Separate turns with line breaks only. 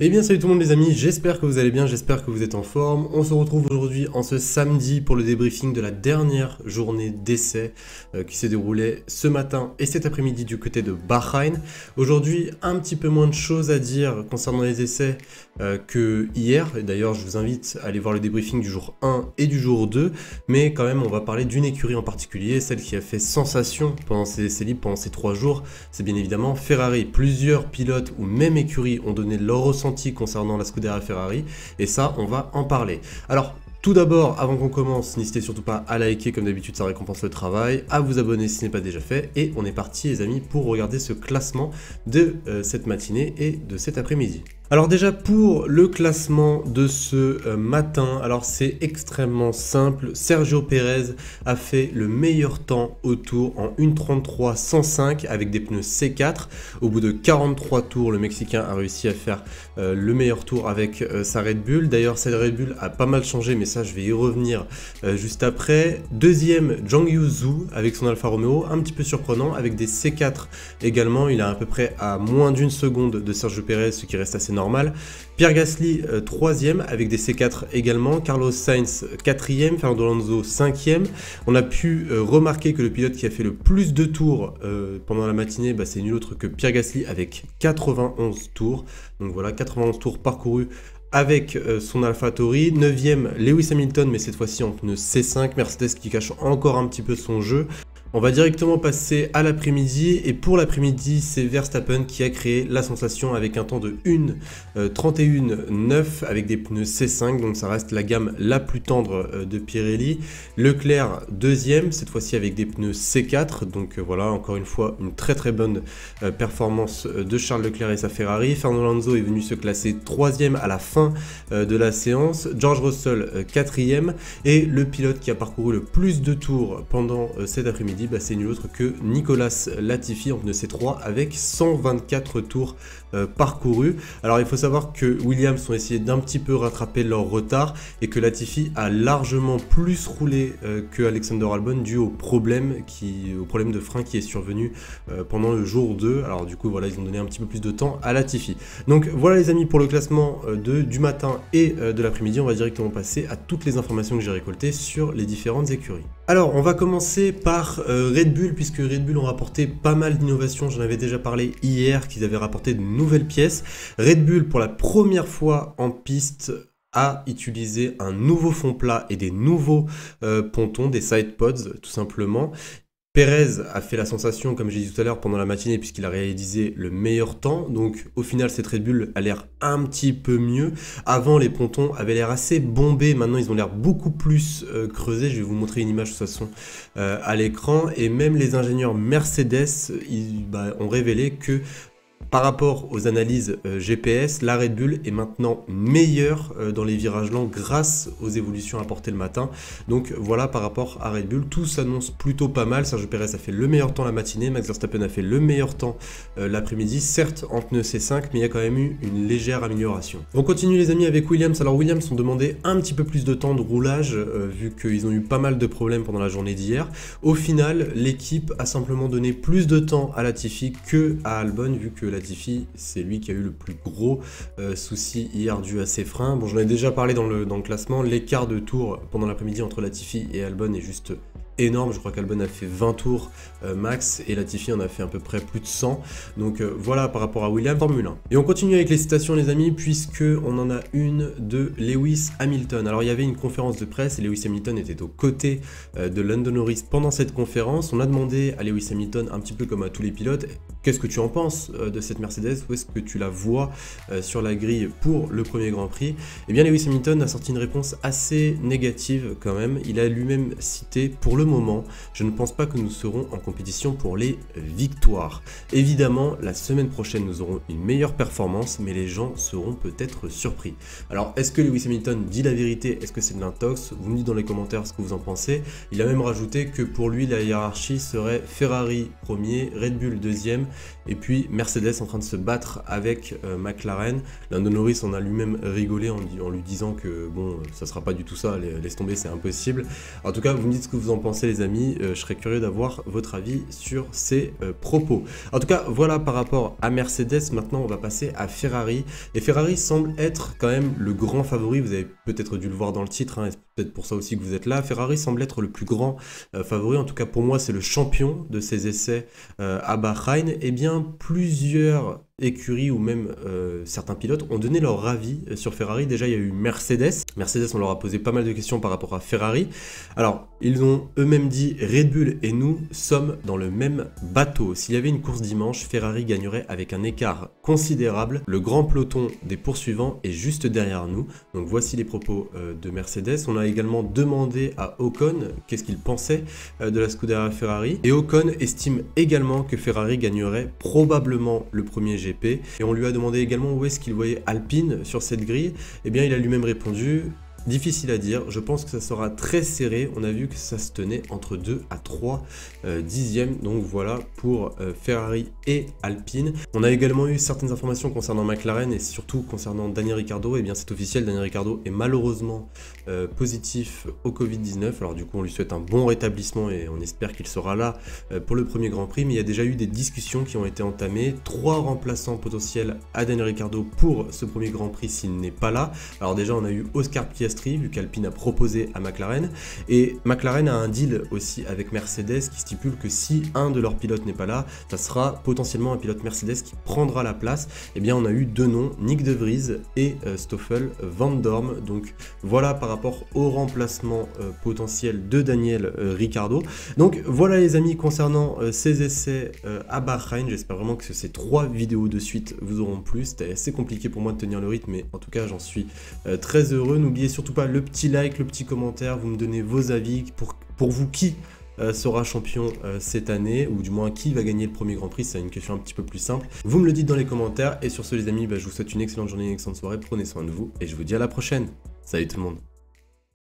Eh bien salut tout le monde les amis, j'espère que vous allez bien, j'espère que vous êtes en forme. On se retrouve aujourd'hui en ce samedi pour le débriefing de la dernière journée d'essai qui s'est déroulée ce matin et cet après-midi du côté de Bahreïn. Aujourd'hui, un petit peu moins de choses à dire concernant les essais que hier. Et d'ailleurs, je vous invite à aller voir le débriefing du jour 1 et du jour 2. Mais quand même, on va parler d'une écurie en particulier, celle qui a fait sensation pendant ces essais libres, pendant ces 3 jours. C'est bien évidemment Ferrari. Plusieurs pilotes ou même écuries ont donné leur ressenti concernant la Scuderia Ferrari, et ça, on va en parler. Alors, tout d'abord, avant qu'on commence, n'hésitez surtout pas à liker, comme d'habitude, ça récompense le travail, à vous abonner si ce n'est pas déjà fait, et on est parti, les amis, pour regarder ce classement de cette matinée et de cet après-midi. Alors déjà pour le classement de ce matin, alors c'est extrêmement simple. Sergio Pérez a fait le meilleur temps au tour en 1:33.105 avec des pneus C4. Au bout de 43 tours, le Mexicain a réussi à faire le meilleur tour avec sa Red Bull. D'ailleurs, cette Red Bull a pas mal changé, mais ça je vais y revenir juste après. Deuxième, Zhang Yuzhou avec son Alfa Romeo, un petit peu surprenant, avec des C4 également. Il est à peu près à moins d'une seconde de Sergio Pérez, ce qui reste assez normal. Pierre Gasly, 3e avec des C4 également. Carlos Sainz, 4e. Fernando Alonso, 5e. On a pu remarquer que le pilote qui a fait le plus de tours pendant la matinée, c'est nul autre que Pierre Gasly avec 91 tours. Donc voilà, 91 tours parcourus avec son AlphaTauri. 9e, Lewis Hamilton, mais cette fois-ci en pneu C5. Mercedes qui cache encore un petit peu son jeu. On va directement passer à l'après-midi, et pour l'après-midi, c'est Verstappen qui a créé la sensation avec un temps de 1:31.9 avec des pneus C5, donc ça reste la gamme la plus tendre de Pirelli. Leclerc, 2e, cette fois-ci avec des pneus C4, donc voilà, encore une fois, une très très bonne performance de Charles Leclerc et sa Ferrari. Fernando Alonso est venu se classer 3e à la fin de la séance. George Russell, 4e, et le pilote qui a parcouru le plus de tours pendant cet après-midi, c'est nul autre que Nicolas Latifi en pneu C3 avec 124 tours parcourus. Alors il faut savoir que Williams ont essayé d'un petit peu rattraper leur retard et que Latifi a largement plus roulé que Alexander Albon dû au problème de frein qui est survenu pendant le jour 2. Alors du coup voilà, ils ont donné un petit peu plus de temps à Latifi. Donc voilà les amis pour le classement du matin et de l'après-midi. On va directement passer à toutes les informations que j'ai récoltées sur les différentes écuries. Alors on va commencer par Red Bull, puisque Red Bull ont rapporté pas mal d'innovations. J'en avais déjà parlé hier, qu'ils avaient rapporté de nouvelles pièces. Red Bull, pour la première fois en piste, a utilisé un nouveau fond plat et des nouveaux pontons, des side pods tout simplement. Pérez a fait la sensation, comme j'ai dit tout à l'heure, pendant la matinée, puisqu'il a réalisé le meilleur temps. Donc au final, cette Red Bull a l'air un petit peu mieux. Avant, les pontons avaient l'air assez bombés. Maintenant, ils ont l'air beaucoup plus creusés. Je vais vous montrer une image de toute façon à l'écran. Et même les ingénieurs Mercedes ont révélé que par rapport aux analyses GPS, la Red Bull est maintenant meilleure dans les virages lents grâce aux évolutions apportées le matin. Donc voilà, par rapport à Red Bull, tout s'annonce plutôt pas mal. Sergio Pérez a fait le meilleur temps la matinée, Max Verstappen a fait le meilleur temps l'après-midi, certes en pneu C5, mais il y a quand même eu une légère amélioration. On continue les amis avec Williams. Alors Williams ont demandé un petit peu plus de temps de roulage vu qu'ils ont eu pas mal de problèmes pendant la journée d'hier. Au final, l'équipe a simplement donné plus de temps à Latifi que à Albon, vu que Latifi, c'est lui qui a eu le plus gros souci hier dû à ses freins. Bon, j'en ai déjà parlé dans le classement, l'écart de tours pendant l'après-midi entre Latifi et Albon est juste énorme. Je crois qu'Albon a fait 20 tours max et Latifi en a fait à peu près plus de 100. Donc voilà par rapport à Williams Formule 1. Et on continue avec les citations les amis, puisque on en a une de Lewis Hamilton. Alors il y avait une conférence de presse et Lewis Hamilton était aux côtés de Lando Norris pendant cette conférence. On a demandé à Lewis Hamilton, un petit peu comme à tous les pilotes, qu'est-ce que tu en penses de cette Mercedes, où est-ce que tu la vois sur la grille pour le premier Grand Prix. Et bien Lewis Hamilton a sorti une réponse assez négative quand même. Il a lui-même cité: pour le moment, je ne pense pas que nous serons en compétition pour les victoires. Évidemment, la semaine prochaine, nous aurons une meilleure performance, mais les gens seront peut-être surpris. Alors, est-ce que Lewis Hamilton dit la vérité? Est-ce que c'est de l'intox? Vous me dites dans les commentaires ce que vous en pensez. Il a même rajouté que pour lui, la hiérarchie serait Ferrari premier, Red Bull deuxième, et puis Mercedes en train de se battre avec McLaren. Lando Norris en a lui-même rigolé en lui disant que bon, ça sera pas du tout ça, laisse tomber, c'est impossible. En tout cas, vous me dites ce que vous en pensez les amis, je serais curieux d'avoir votre avis sur ces propos. En tout cas, voilà par rapport à Mercedes. Maintenant, on va passer à Ferrari, et Ferrari semble être quand même le grand favori. Vous avez peut-être dû le voir dans le titre, hein, et c'est peut-être pour ça aussi que vous êtes là. Ferrari semble être le plus grand favori, en tout cas pour moi c'est le champion de ces essais à Bahreïn. Et bien plusieurs écuries ou même certains pilotes ont donné leur avis sur Ferrari. Déjà il y a eu Mercedes, on leur a posé pas mal de questions par rapport à Ferrari. Alors ils ont eux-mêmes dit Red Bull et nous sommes dans le même bateau. S'il y avait une course dimanche, Ferrari gagnerait avec un écart considérable. Le grand peloton des poursuivants est juste derrière nous. Donc voici les propos de Mercedes. On a également demandé à Ocon qu'est-ce qu'il pensait de la Scuderia Ferrari, et Ocon estime également que Ferrari gagnerait probablement le premier GP, et on lui a demandé également où est-ce qu'il voyait Alpine sur cette grille. Et bien il a lui-même répondu: difficile à dire, je pense que ça sera très serré. On a vu que ça se tenait entre 2 à 3 dixièmes. Donc voilà pour Ferrari et Alpine. On a également eu certaines informations concernant McLaren et surtout concernant Daniel Ricciardo. Et bien c'est officiel, Daniel Ricciardo est malheureusement positif au Covid-19. Alors du coup on lui souhaite un bon rétablissement et on espère qu'il sera là pour le premier Grand Prix. Mais il y a déjà eu des discussions qui ont été entamées. 3 remplaçants potentiels à Daniel Ricciardo pour ce premier Grand Prix s'il n'est pas là. Alors déjà on a eu Oscar Piastri, vu qu'Alpine a proposé à McLaren, et McLaren a un deal aussi avec Mercedes qui stipule que si un de leurs pilotes n'est pas là, ça sera potentiellement un pilote Mercedes qui prendra la place. Et bien on a eu 2 noms, Nick De Vries et Stoffel Van Dorn. Donc voilà par rapport au remplacement potentiel de Daniel Ricciardo. Donc voilà les amis concernant ces essais à Bahreïn. J'espère vraiment que ces 3 vidéos de suite vous auront plu. C'était assez compliqué pour moi de tenir le rythme, mais en tout cas j'en suis très heureux. N'oubliez surtout pas le petit like, le petit commentaire, vous me donnez vos avis pour vous qui sera champion cette année, ou du moins qui va gagner le premier Grand Prix. C'est une question un petit peu plus simple. Vous me le dites dans les commentaires, et sur ce les amis, je vous souhaite une excellente journée, une excellente soirée, prenez soin de vous, et je vous dis à la prochaine. Salut tout le monde.